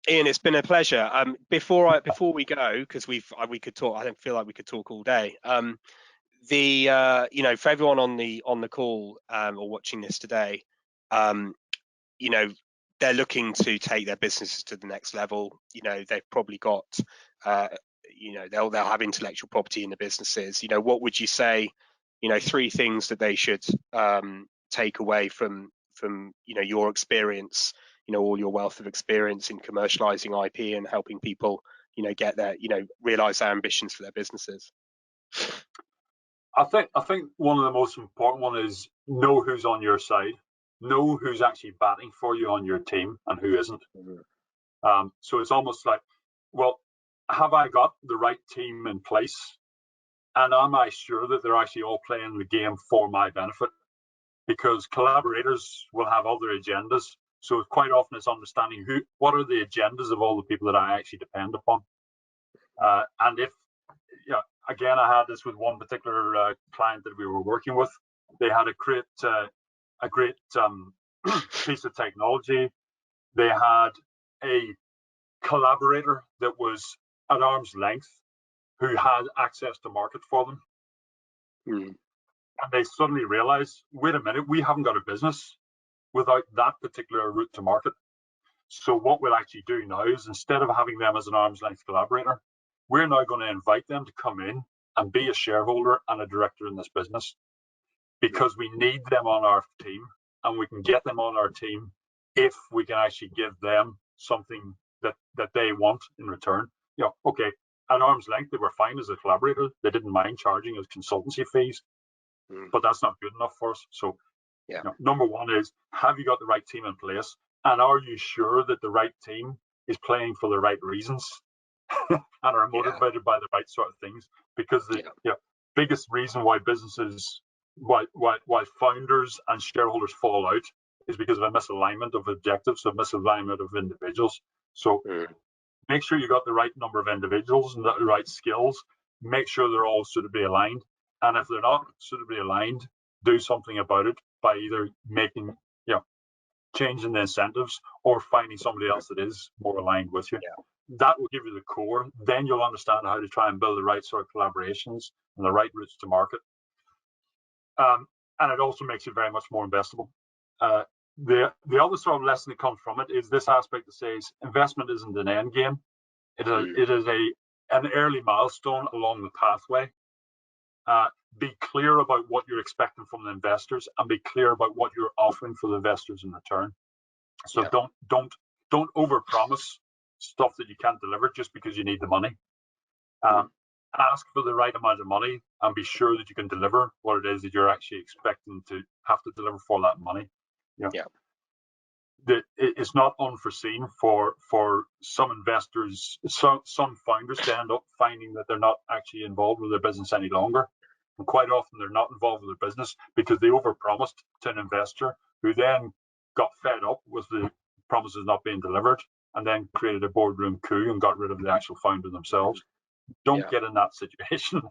Ian, it's been a pleasure. Before we go, because we could talk. I don't feel like we could talk all day. For everyone on the call or watching this today, you know, they're looking to take their businesses to the next level. They've probably got, they'll have intellectual property in the businesses. What would you say? 3 things that they should take away from your experience. All your wealth of experience in commercializing IP and helping people, get their, realize their ambitions for their businesses. I think one of the most important one is know who's on your side, know who's actually batting for you on your team and who isn't. So it's almost like, well, have I got the right team in place, and am I sure that they're actually all playing the game for my benefit? Because collaborators will have other agendas. So quite often it's understanding what are the agendas of all the people that I actually depend upon. And if, again, I had this with one particular client that we were working with. They had a great piece of technology. They had a collaborator that was at arm's length who had access to market for them. And they suddenly realized, wait a minute, we haven't got a business without that particular route to market. So what we'll actually do now is, instead of having them as an arm's length collaborator, we're now going to invite them to come in and be a shareholder and a director in this business, because we need them on our team, and we can get them on our team if we can actually give them something that they want in return. Okay, at arm's length, they were fine as a collaborator. They didn't mind charging us consultancy fees, but that's not good enough for us. So number one is, have you got the right team in place, and are you sure that the right team is playing for the right reasons and are motivated by the right sort of things? Because the biggest reason why businesses, why founders and shareholders fall out is because of a misalignment of objectives, a misalignment of individuals. So make sure you got the right number of individuals and the right skills. Make sure they're all suitably aligned, and if they're not suitably aligned, do something about it by either changing the incentives or finding somebody else that is more aligned with you. That will give you the core. Then you'll understand how to try and build the right sort of collaborations and the right routes to market. And it also makes it very much more investable. The other sort of lesson that comes from it is this aspect that says investment isn't an end game. It is an early milestone along the pathway. Be clear about what you're expecting from the investors, and be clear about what you're offering for the investors in return. So don't overpromise stuff that you can't deliver just because you need the money. Ask for the right amount of money, and be sure that you can deliver what it is that you're actually expecting to have to deliver for that money. It's not unforeseen for some investors, some founders to end up finding that they're not actually involved with their business any longer. And quite often they're not involved with their business because they overpromised to an investor, who then got fed up with the promises not being delivered, and then created a boardroom coup and got rid of the actual founder themselves. Don't get in that situation.